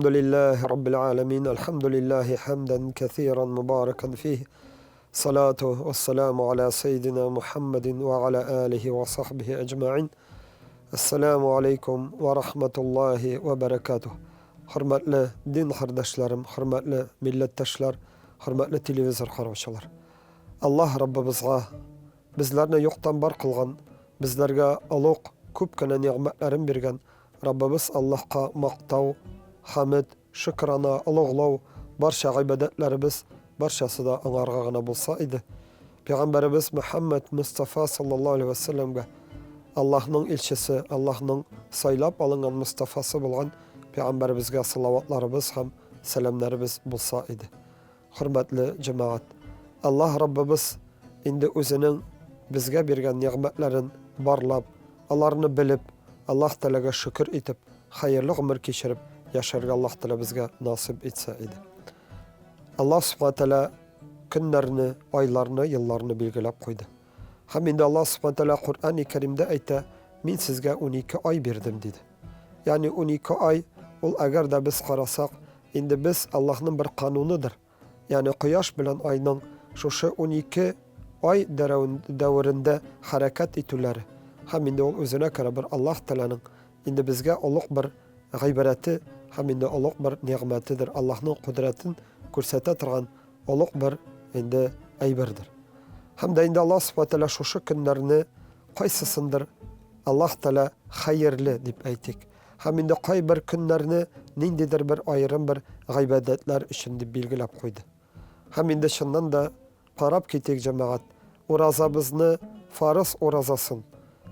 Elhamdülillahi Rabbil alemin. Elhamdülillahi hamden kethiren mübareken fih. Salatu ve selamu ala seyyidina Muhammedin ve ala alihi ve sahbihi ecma'in. Esselamu aleyküm ve rahmetullahi ve berekatuh. Hürmetli din kardeşlerim, hürmetli milletteşler, hürmetli televizor kardeşler. Allah Rabbimizga bizlerine yoktan bar kılgan, bizlerge aloq köpkene nimetlerin bergen. Rabbimiz Allah'a maqtav, hamid, şükrana, uluğlav, barşa ibadetlerimiz, barşası da onarga gana bulsa idi. Peygamberimiz Muhammed Mustafa sallallahu aleyhi ve sellem'ge Allah'ın ilçesi, Allah'ın saylap alınan Mustafa'sı bulgan Peygamberimizge salavatlarımız hem selamlarımız bulsa idi. Hürmetli cemaat, Allah Rabbimiz indi özünün bizge bergen nimetlerin barlap, onlarını bilip, Allah Teala'ga şükür etip, hayırlı ömür geçirip, yaşarga Allah Teala bizge nasip etse idi. Allah Subhanahu Teala günlerini, aylarını, yıllarını belgilep koydu. Hem indi Allah Subhanahu Teala Kur'an-ı Kerim'de ayta, min sizge 12 ay berdim dedi. Yani 12 ay, ol eğer de biz karasak, indi biz Allah'ın bir kanunudur. Yani kıyaş bilen ayının şu 12 ay devrinde hareket etüleri. Hem indi ol özüne kara bir Allah Teala'nın indi bizge oluk bir gıybireti, hem indi oluk bir nimetidir. Allah'ın kudretin kürsete turgan oluk bir indi aybirdir. Hem de indi Allah Subhanahu Teala şu günlerini kaysısındır Allah Teala hayırlı dip aytik. Hem indi kay bir günlerini nindidir bir ayrım bir gıybetler içinde bilgilep koydu. Hem indi şundan da qarab ketek cemaat, orazabızını farız orazasın.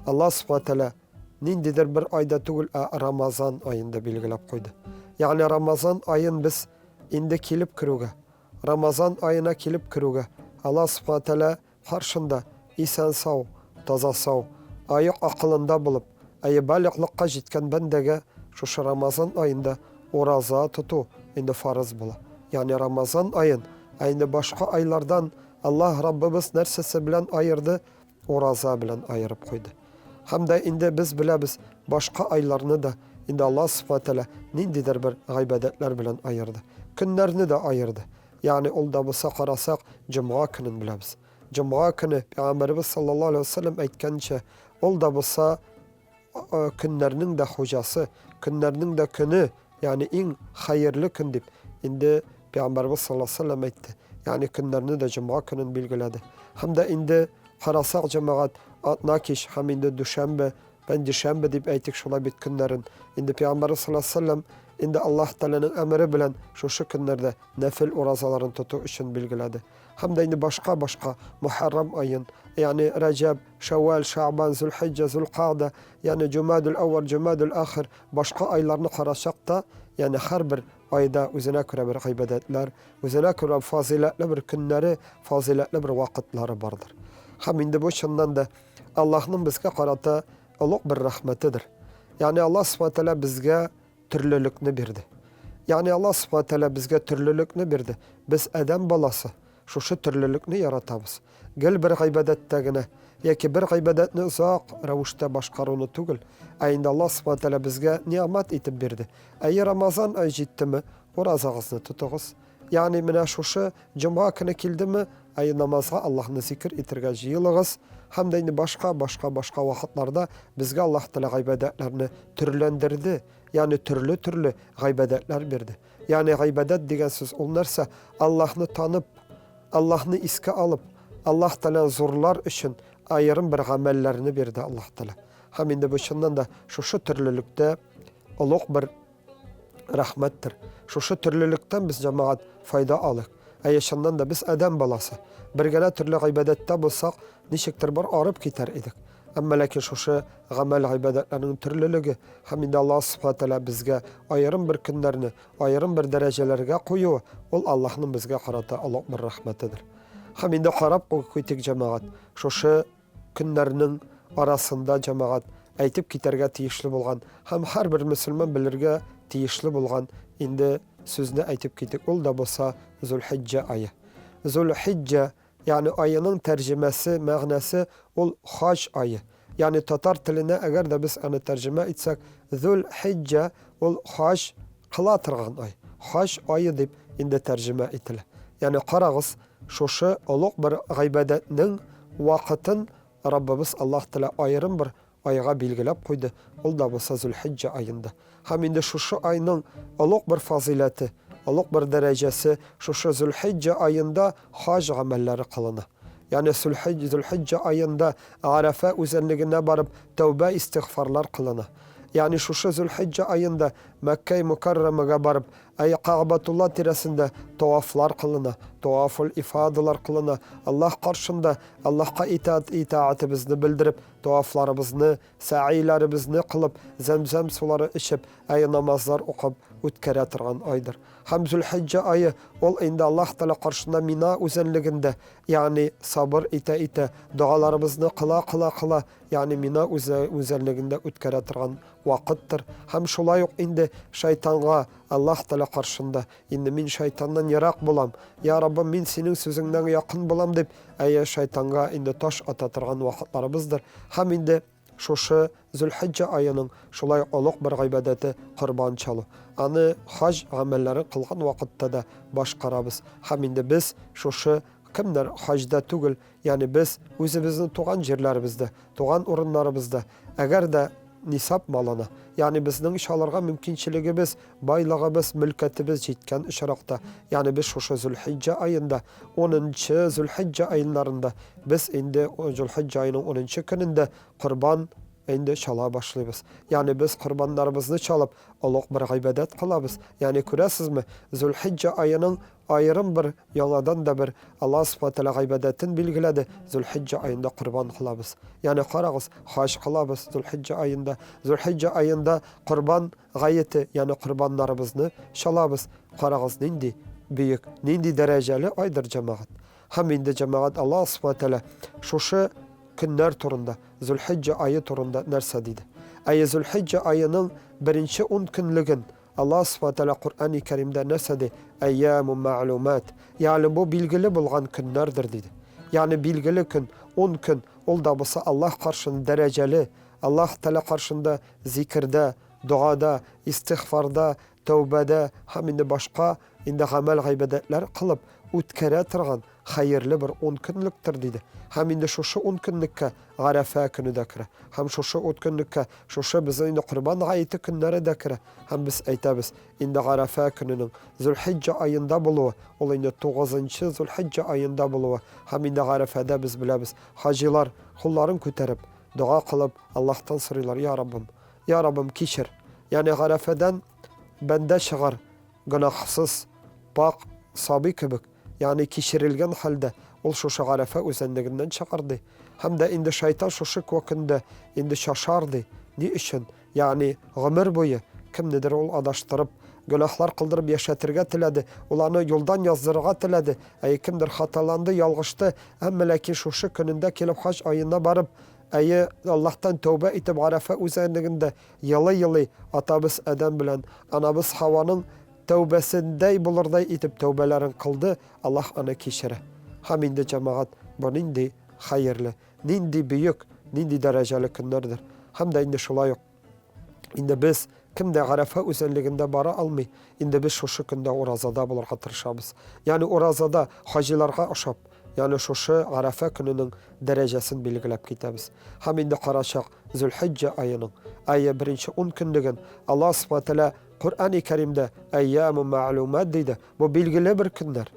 Allah Subhanahu Teala nindidir bir ayda tugul Ramazan ayında bilgilep koydu. Yani Ramazan ayın biz indi kilip kıruga. Ramazan ayına kilip kıruga. Allah Subhanahu Teala karşında isen sağ, taza sağ, ayık akılında bulup, ayı balıklıkka jitken bendege şu Ramazan ayında oraza tutu indi farız bula. Yani Ramazan ayın, ayında başka aylardan Allah Rabbimiz nersesi bilen ayırdı, oraza bilen ayırıp koydu. Hem de indi biz bilemiz başka aylarını da indi Allah Subhanahu Teala nindidir bir gıybetler bilen ayırdı. Günlerini de ayırdı. Yani ol da bulsa karasak Cuma günün bilemiz. Cuma günü Peygamberimiz sallallahu aleyhi ve sellem aytkança ol da bulsa günlerinin de hocası, günlerinin de günü yani en hayırlı gün dip indi Peygamberimiz sallallahu aleyhi ve sellem ayttı. Yani günlerini de Cuma günün bilgiledi. Hem de indi karasak cemaat nakiş hem indi düşembe, ben düşembe deyip aytik şuna bit günlerin. İndi Peygamberimiz sallallahu aleyhi ve sellem indi Allah Teala'nın emri bilen şu günlerde nefil orazaların tutu için bilgiledi. Hem de indi başka Muharrem ayın yani Recep, Şevval, Şaban, Zülhicce, Zülkade yani Cumadül Evvel, Cumadül Ahir başka aylarını karasak da yani her bir ayda üzerine göre bir gıybetler, üzerine göre faziletli bir günleri, faziletli bir vakitleri vardır. Hem indi bu şundan da Allah'ın bizge karata oluk bir rahmetidir. Yani Allah Subhanahu Teala bizge türlülükünü berdi. Yani Allah Subhanahu Teala bizge türlülükünü berdi. Biz adam balası şu türlülükünü yaratamız. Gel bir gıybettegine, ya ki bir gıybetini uzak ravuşta başkarını tugul. Ayında Allah Subhanahu Teala bizge nimet etip berdi. Eğer Ramazan ay jitti mi, orazağızını tutuğuz. Yani mine şu Cuma günü kildi mi, ay namazga Allah'ını zikir etirge jiyilığız. Hem de başka vakitlarda bizge Allah Teala gıybetlerini türlendirdi. Yani türlü gıybetler berdi. Yani gıybetet degen söz olunarsa Allah'ını tanıp, Allah'ını iske alıp, Allah Teala zorlar için ayrım bir amellerini berdi Allah Teala. Hem indi bu şundan da şu türlülükte oluk bir rahmettir. Şu türlülükten biz cemaat fayda alık. Şundan da biz adam balası. Bir gene türlü gıybetette bulsak nişiktir bir arıp gider idik. Ama lakin şu gamel gıybetlerinin türlülüğü hem indi Allah Subhanahu Teala bizge ayrım bir günlerini, ayrım bir derecelerine koyuyor. Ol Allah'ın bizge karata Allah bir rahmetidir. Hem indi qarab koytik cemaat. Şu günlerinin arasında cemaat aytip giderge tiyişli bulgan, hem her bir Müslüman bilirge tiyişli bulgan indi sözünü aytip gidik. Ol da bulsa Zülhicce ayı. Zülhicce yani ayının tercümesi, mağnası ol hac ayı. Yani Tatar tiline eğer de biz onu tercüme etsek Zülhicce ol hac kıla tırgan ay. Haç ayı dip indi tercüme etile. Yani karağız şoşu oluk bir gaybedetinin vakıtın Rabbimiz Allah Teala ayrım bir ayga bilgilep koydu. Ol da bolsa Zülhicce ayında. Hem indi şoşu ayının oluk bir fazileti, oluk bir derecesi şoşu Zülhicce ayında hac amelleri kılına. Yani Zülhicce ayında Arafa üzerliğine barıp tövbe istiğfarlar kılına. Yani şu Zülhicce ayında Mekke-i Mukarreme'ye barıp Ka'batullah tiresinde tavaflar kılına, tavaful ifadalar kılına, Allah karşında Allah'a itaatimizni bildirip, tavaflarımızını, sa'ilerimizni kılıp, zemzem suları içip, namazlar okup, ütkere turgan aydır. Hem Zülhicce ayı ol indi Allah Teala karşında Mina üzerliğinde yani sabır ite dualarımızını kıla yani Mina üzerliğinde ütkere turgan vakittir. Hem şolay yok indi şeytanga Allah Teala karşında indi min şeytandan yarak bulam. Ya Rabbim min senin sözünden yakın bulam dip şeytanga indi taş atatırgan vakitlarımızdır. Hem indi şoşu Zülhicce ayının şolay oluk bir gaybedeti kurban çalı. Anı hac amelleri kılgan vakitte de başkarabız. Hem indi biz şoşu kimler hacda tugul yani biz özümüzün tuğan yerlerimizde, tuğan urunlarımızda eğer de nisap malına yani bizden iş alırga mümkünçiliğimiz, baylığımız, mülketimiz jitken işarakta. Yani biz şu Zülhicce ayında 10. Zülhicce aylarında biz indi Zülhicce ayının 10. gününde kurban indi çala başlayız. Yani biz kurbanlarımızı çalıp Allah'a bir ibadet kılabız. Yani küresizmi mi? Zülhicce ayının ayrım bir yaladan da bir Allah subhanahu ibadetin bilgiledi. Zülhicce ayında kurban kılabız. Yani karağız haç kılabız Zülhicce ayında. Zülhicce ayında kurban gayeti yani kurbanlarımızı çalabız. Karağız nindi büyük, nindi dereceli aydır cemaat. Hem indi cemaat Allah subhanahu şu günler turunda, Zülhicce ayı turunda nerse dedi. Ayı Zülhicce ayının birinci 10 günlüğün Allah subhanahu Kur'an-ı Kerim'de nerse dedi. Eyyamun ma'lumat. Yani bu bilgili bulgan günlerdir dedi. Yani bilgili gün, 10 gün, ol da bulsa Allah karşında dereceli, Allah Teala karşında zikirde, duada, istiğfarda, tövbede, hem indi başka indi amel ibadetler kılıp, ütkere tırgan, hayırlı bir 10 günlüktür dedi. Hem indi şu 10 günlükke Arafa günü de kire. Hem şu 10 günlükke şu bizim indi kurban ayeti günleri de kire. Hem biz aytabız indi Arafa gününün Zülhicce ayında buluğu. Ol indi 9. Zülhicce ayında buluğu. Hem indi Arafa'da biz bilemiz. Hacılar kulların küterip, dua kılıp Allah'tan soruyorlar. Ya Rabbim, Ya Rabbim kişir. Yani Arafa'dan bende çıkar. Günahsız, pak, sabi kibik. Yani kişirilgen halde ol şu Arafa üzerliğinden çıkardı. Hem de indi şeytan şu vakinde indi şaşardı. Ne için? Yani ömür boyu kim nedir ol adaştırıp günahlar kıldırıp yaşatırga tiledi. Olanı yoldan yazdırga tiledi. Kimdir hatalandı, yalgıştı. Hem lakin şu gününde kelip hac ayına barıp Allah'tan tövbe etip Arafa üzerliğinde yılı atabız Adem bilen anabız Havanın tövbesinde bulurday itip tövbelerin kıldı. Allah ana kişire. Hem indi cemaat bu nindi hayırlı, nindi büyük, nindi dereceli günlerdir. Hem de indi şolay yok. İndi biz kimde Arafa üzerliğinde bara almay, indi biz şu günde orazada bulurga tırışabız. Yani orazada hacılarga aşap, yani şu Arafa gününün derecesini bilgilep gitemiz. Hem indi Karaşak Zülhicce ayının ayı birinci 10 günlüğün Allah subhanahu Kur'an-ı Kerim'de eyyamun ma'lumat dedi. Bu bilgili bir günler.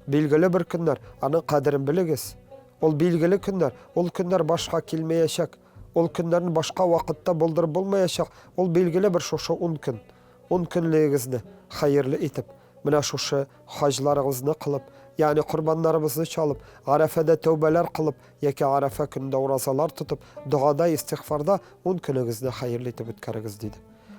Bilgili bir günler. Anın kaderin biligiz. Ol bilgili günler. Ol günler başka kilmeyecek. Ol günlerin başka vakitte buldur bulmayacak. Ol bilgili bir şu 10 gün. 10 günlüğünüzni hayırlı etip, mina şu haclarınızını kılıp, yani kurbanlarımızı çalıp, Arafa'da tövbeler kılıp, yeki Arafa gününde urazalar tutup, duada, istiğfarda 10 gününüzni hayırlı etip ütkeriz dedi.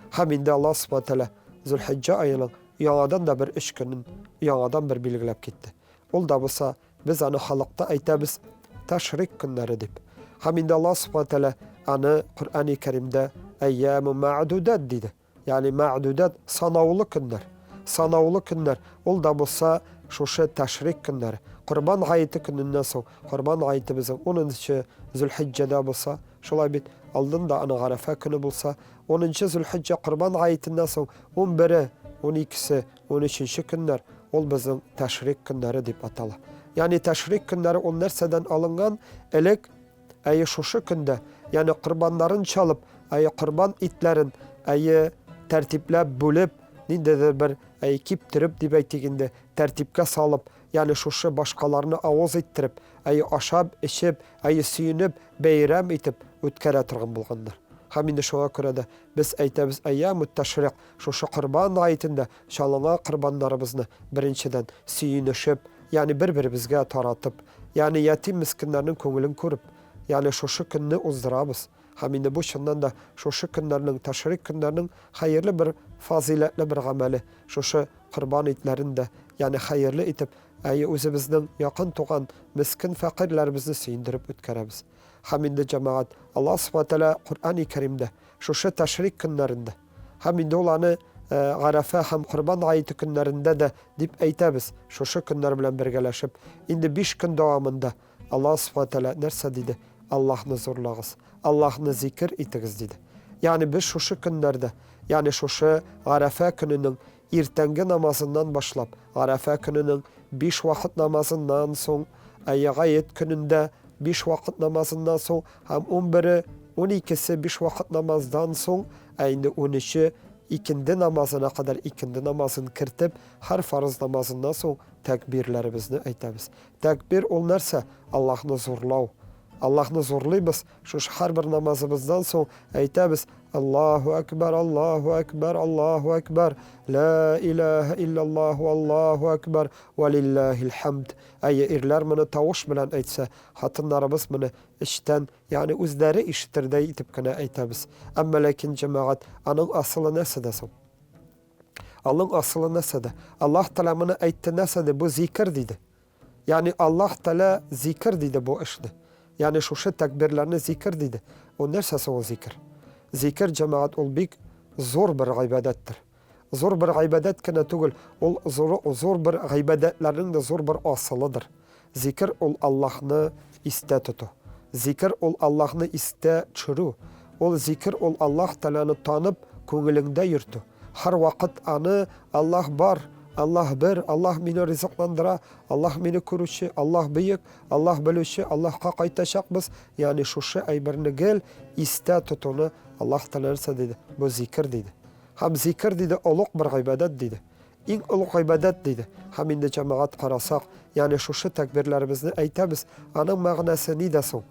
Hem indi Allah subhanahu Zülhicce ayının yanadan da bir iş günün yanadan bir bilgilep gitti. Ol da bulsa biz anı halkta aytabız teşrik günleri dip. Hem indi Allah subhanahu anı Kur'an-ı Kerim'de eyyamun ma'dudat dedi. Yani ma'dudat sanavlı günler. Sanavlı günler. Ol da bulsa şu teşrik günleri. Kurban ayeti gününden sonra kurban ayeti bizim 10. Zülhicce'de bulsa şolay bit aldın da ana Arafa günü bulsa 10. Zülhicce kurban ayetinden sonra 11'i 12'si, 13'nче künler ol bizim təşrik künleri dip atalı. Yani təşrik künleri o nerseden alıngan elek şuşu künde yani kurbanların çalıp kurban itlerin tertiplep bölüp nindedir bir kiptirip dip aytiginde tertipke salıp yani şuşu başkalarını avuz ettirip aşab işip süyünüp beyrem etip ötkere turgan bulganlar. Haminde şoğa göre de biz aytamiz ayyamut teşrik şuşu kurban ayetinde şalına kurbanlarımızını birinciden süyünüşüp yani birbirimizge taratıp yani yetim miskinlerinin köngülün korup yani şuşu günni uzdurabız. Haminde bu şundan da şuşu günlerinin teşrik günlerinin hayırlı bir faziletli bir ameli şuşu kurban itlerinde yani hayırlı itip özümüzün yakın tuğan miskin fakirlerimizi süyündürüp ötkeremiz. Haminde cemaat Allah s.w.t. Kur'an-ı Kerim'de şuşu teşrik günlerinde haminde olanı Arafa hem kurban ayeti günlerinde de dip eytemiz şuşu günler bilen birgeleşip indi 5 gün devamında Allah s.w.t. nerse dedi Allah'ını zorlağız, Allah'ını zikir itigiz dedi. Yani biz şuşu günlerde yani şuşu Arafa gününün irtengi namazından başlap Arafa gününün 5 vakit namazından son gayet gününde 5 vakit namazından son hem 11'i 12'si 5 vakit namazdan son indi 13'ü ikindi namazına kadar ikindi namazını kirtip her farz namazından son tekbirlerimizni aytamiz. Tekbir olursa Allah'ını zorlav. Allah'ını zorlayız. Şu her bir namazımızdan son aytamiz. Allahu Ekber, Allahu Ekber, Allahu Ekber. La ilahe illallah, Allahu Ekber. Ve lillahil hamd. Erler bunu tavuş bilen aytsa, hatınlarımız bunu işten, yani özleri işitirde itip kına aytamiz. Ama lakin cemaat, anın asılı nesede son? Allah'ın asılı nesede? Allah Teala bunu aytti nesede? Bu zikir dedi. Yani Allah Teala zikir dedi bu işni. Yani şu tekbirlerini zikir dedi. O nersesi o zikir? Zikir cemaat ol bik zor bir ibadettir. Zor bir ibadet kine tugul. Ol zor bir ibadetlerin de zor bir asılıdır. Zikir ol Allah'ını iste tutu. Zikir ol Allah'ını iste çürü. Ol zikir ol Allah Teala'nı tanıp köngülünde yürtü. Her vakit anı Allah var. Allah bir, Allah beni rızıklandıra, Allah beni kuruşu, Allah büyük, Allah bölüşü, Allah'a kaytaşakmız. Yani şu aybirini gel, iste tutunu Allah Teala'nsa dedi. Bu zikir dedi. Hem zikir dedi, oluk bir ibadet dedi. İn oluk ibadet dedi. Hem indi cemaat karasak, yani şu tekbirlerimizni aytamiz. Anın mağnası ne desin?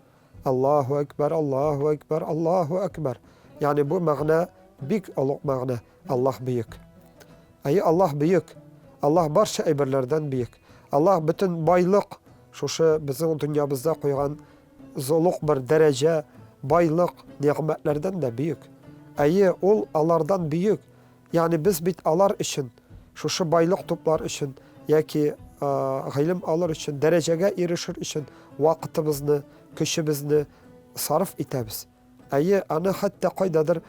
Allahu Ekber, Allahu Ekber, Allahu Ekber. Yani bu mağna, büyük oluk mağna. Allah büyük. Allah büyük. Allah barşa eberlerden büyük. Allah bütün baylık, şu bizim dünyamızda koygan zoluk bir derece, baylık, nimetlerden de büyük. Ol alardan büyük. Yani biz bit alar için, şu baylık toplar için, ya ki ilim alır için, dereceye erişir için vakitimizni, küşümüzni sarf etemiz. Anı hatta kaydadır,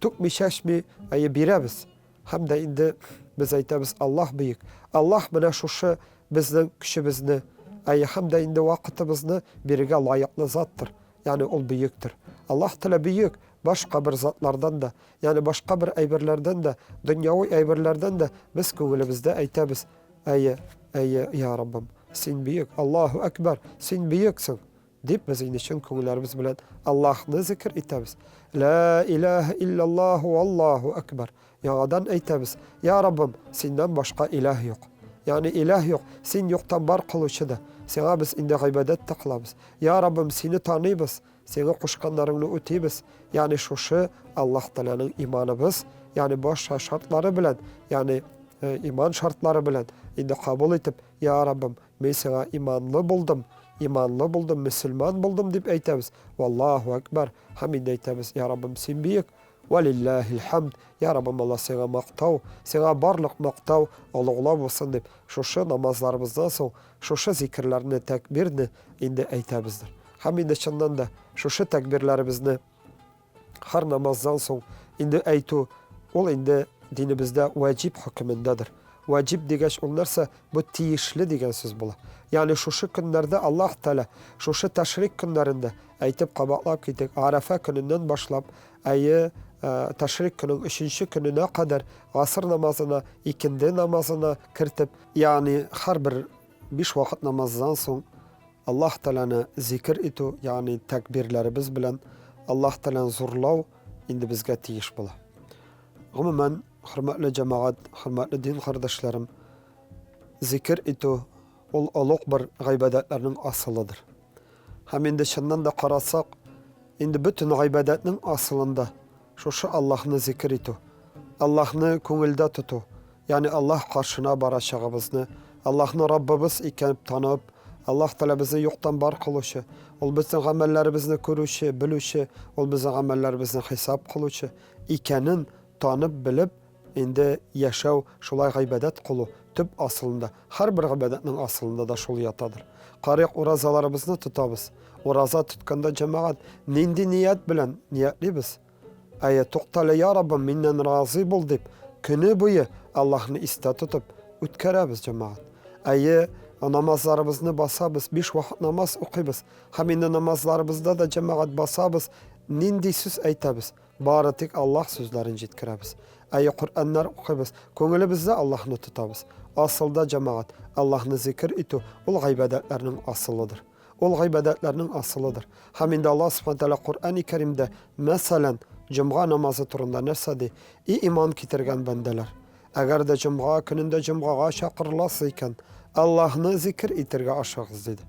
tukmişeşmi, biremiz. Hem de indi biz aytamiz Allah büyük. Allah bana şu bizden küşümüzni, hem de indi vakitimizni birige layıklı zattır. Yani ol büyüktür. Allah Teala büyük. Başka bir zatlardan da, yani başka bir ayberlerden de, dünyavi ayberlerden de biz köngülümüzde aytamiz. Ya Rabbim, sen büyük. Allahu Ekber, sen büyüksün. Deyip biz için köngüllerimiz bilen Allah'ını zikir etamiz. La ilahe illallah ve Allahu Ekber. Yağdan aytamiz. Ya Rabbim, senden başka ilah yok. Yani ilah yok. Sen yoktan bar kılışı da. Sana biz indi ibadet tıklamız. Ya Rabbim, seni tanıyız. Seni kuşkanlarını öteyimiz. Yani şu Allah Teala'nın imanımız. Yani başka şartları bilen. Yani iman şartları bilen. İndi kabul etip, Ya Rabbim, ben sana imanlı buldum. İmanlı buldum, Müslüman buldum deyip aytamiz. Vallahu Ekber. Hamid aytamiz. Ya Rabbim, sen büyük. Velillahil hamd. Ya Rabbim, Allah sana maqtav, sana barlık maqtav, Allah'la olsun deyip şu namazlarımızdan son şu zikirlerini, tekbirini indi aytamizdir. Hem indi şundan da şu tekbirlerimizni her namazdan son indi aytu, ol indi dinimizde vacip hükmündedir. Vacip degeç olursa bu tiyişli degen söz bula. Yani şu günlerde Allah Teala şu teşrik günlerinde aytıp qabatlap gittik. Arafa gününden başlap Taşrik günün 3. gününe kadar asır namazına, ikindi namazına kirtip, yani her bir 5 vakit namazdan son Allah Teala'nı zikir etu, yani tekbirlerimiz bilen Allah Teala'nı zorlav indi bizge tiyiş bula. Umumen hürmetli cemaat, hürmetli din kardeşlerim, zikir etu ol oluk bir gıybadetlerinin asılıdır. Hem indi şundan da karasak, indi bütün gıybadetinin asılında şu Allah'ını zikir etu, Allah'ını köngülde tutu, yani Allah karşına baracağımızını, Allah'ını Rabbimiz iken tanıp, Allah Teala bizi yoktan bar kılışı, ol bizim amellerimizni körüşü, bilüşü, ol bizim amellerimizni hesap kılışı, ikenin tanıp bilip, indi yaşav şulay gıybadet kulu, tüp asılında, her bir gıybadetin asılında da şul yatadır. Qarik urazalarımızı tutabız. Uraza tutkanda cemaat, nindi niyet bilen niyetli biz. Aya toqtala ya Rabbim minnen razı bul deyip, günü boyu Allah'ını iste tutup, ütkeremiz cemaat. Aya namazlarımızı basabız, 5 vakit namaz okuyuz. Haminde namazlarımızda da cemaat basabız, nindi söz aytabız. Baratik Allah sözlerini jitkiremiz. Aya Kur'anlar okuyuz, köngülümüzde Allah'ını tutabız. Asılda cemaat, Allah'ını zikir etu, ol gıybadetlerinin asılıdır. Ol gıybadetlerinin asılıdır. Haminde Allah subhanahu teala Kur'an-ı Kerim'de meselen cumğa namazı turunda nesadi, iman kitirgen bendeler. Eğer de cumğa gününde cumğa şakırlasıyken Allah'ını zikir etirge aşağız dedi.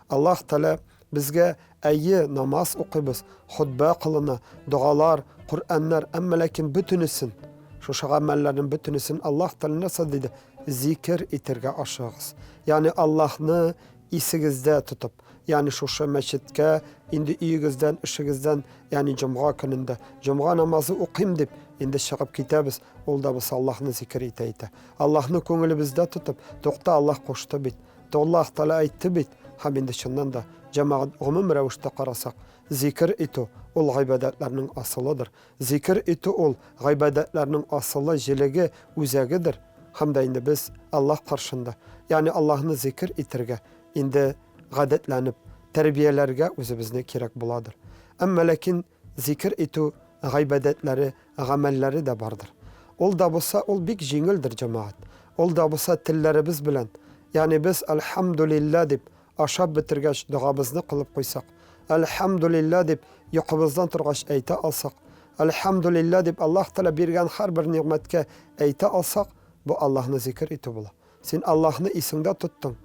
Allah Teala bizge ayyi namaz okuyuz, hutbe kılına, dualar, Kur'anlar, emmelekin bütünüsün. Şu şamellerin bütünüsün Allah Teala nasıl dedi? Zikir etirge aşağız. Yani Allah'ını isigizde tutup, yani şu meşitke indi iyigizden, ışıgizden, yani cumğa gününde cumğa namazı okuyayım deyip indi şakıp kitabız, olda biz Allah'ını zikir eteyte. Allah'ını köngülümüzde tutup, dokta Allah koştu bit, Allah Teala aytti bit. Hem indi şundan da cemaat umum revişte karasak, zikir etu ol gıybadetlerinin asılıdır. Zikir etu ol gıybadetlerinin asılı jilegi üzegidir. Hem de indi biz Allah karşında, yani Allah'ını zikir etirge, indi gadetlenip, terbiyelerge özümüzne kerek buladır. Ama lakin zikir etu gıybadetleri, amelleri de vardır. Ol da bulsa, ol bik jingildir cemaat. Ol da bulsa tillerimiz bilen, yani biz elhamdülillah deyip, aşab bitirgeç duamızını kılıp koysak, elhamdülillah deyip, yuqumuzdan turgaç eyte alsak, elhamdülillah deyip, Allah Teala birgen her bir nimetke eyte alsak, bu Allah'ını zikir etu bula. Sen Allah'ını isinde tuttun,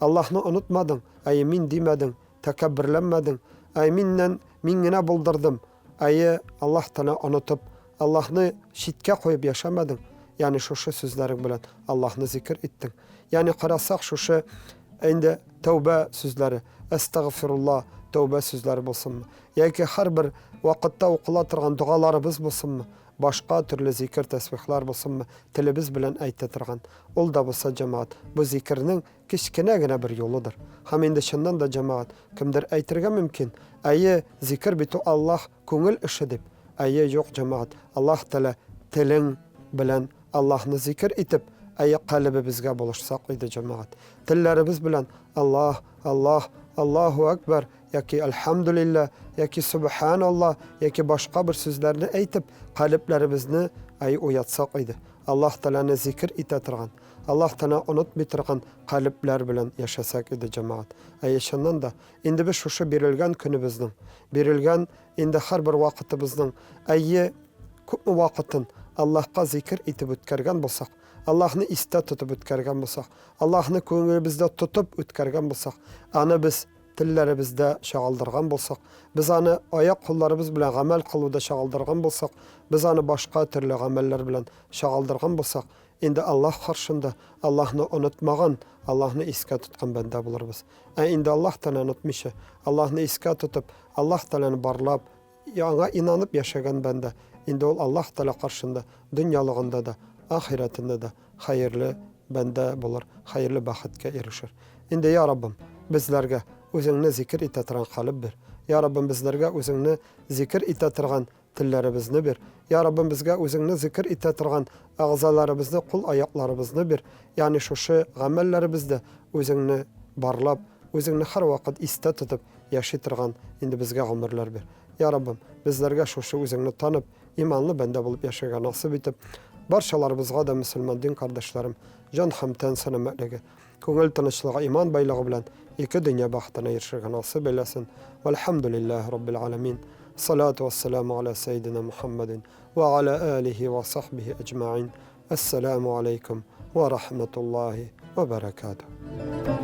Allah'ını unutmadın, ay min demedin, tekebbürlenmedin, ay minnine buldurdum, ay Allah Teala unutup, Allah'ını şitke koyup yaşamadın. Yani şu sözlerin bilen Allah'ını zikir ettin. Yani karasak şu indi tövbe sözleri, estağfirullah tövbe sözleri bulsun mu? Yani ki her bir vakitte okulatırgan dualarımız bulsun mu? Başka türlü zikir tesbihler bulsun mu? Tilimiz bilen aytetirgan. Ol da bulsa cemaat, bu zikirinin kişkine bir yoludur. Hem indi şundan da cemaat, kimdir aytirge mümkün? Ayı zikir bitu Allah köngül işi dip. Ayı yok cemaat, Allah Teala tilin bilen Allah'ını zikir etip, ayı kalbi bizge buluşsak idi cemaat. Tillerimiz bilen Allah, Allah, Allahu Ekber, ya ki elhamdülillah, ya ki subhanallah, ya ki başka bir sözlerini eytip, kalplerimizni ayı uyatsak idi. Allah Teala'nı zikir etetirgan, Allah Teala unut bitirgan kalpler bilen yaşasak idi cemaat. Ayı şundan da, indi biz şu birilgen günümüzün, birilgen indi her bir vakitimizin, ayı köpmü vakitin Allah'a zikir etip ütkergen bulsak, Allah'ını iste tutup ütkergen bulsak, Allah'ını köngülümüzde tutup ütkergen bulsak, anı biz tillerimizde şağaldırgan bulsak, biz anı ayak kollarımız bilen amel kılıda şağaldırgan bulsak, biz anı başka türlü ameller bilen şağaldırgan bulsak, indi Allah karşında Allah'ını unutmagan, Allah'ını iske tutkan bende buluruz. Indi Allah Teala unutmuşu, Allah'ını iske tutup, Allah Teala'nı barlap, yana inanıp yaşagan bende, indi ol Allah Teala karşında, dünyalığında da, ahiretinde de hayırlı bende bulur, hayırlı bahatke erişir. Indi ya Rabbim, bizlerge özüngni zikir etetiren kalip bir. Ya Rabbim bizlerge özüngni zikir etetiren tillerimizni bir. Ya Rabbim bizge özüngni zikir etetiren ağzalarımızını, kul ayaklarımızını bir. Yani şu amellerimizde özüngni barlap, özüngni her vakit iste tutup yaşaytırgan indi bizge ömürler bir. Ya Rabbim bizlerge şu özüngni tanıp, imanlı bende bulup yaşayan nasip etip, barşalarımızga da Müslüman din kardeşlerim, can hamten selametligi, köngül tınçlığa, iman baylığı bilen iki dünya bahtına erişirge nasip eylesin. Velhamdülillahi Rabbil alemin. Salatu vesselamu ala seyyidina Muhammedin ve ala alihi ve sahbihi ecma'in. Esselamu aleyküm ve rahmetullahi ve berekatuhu.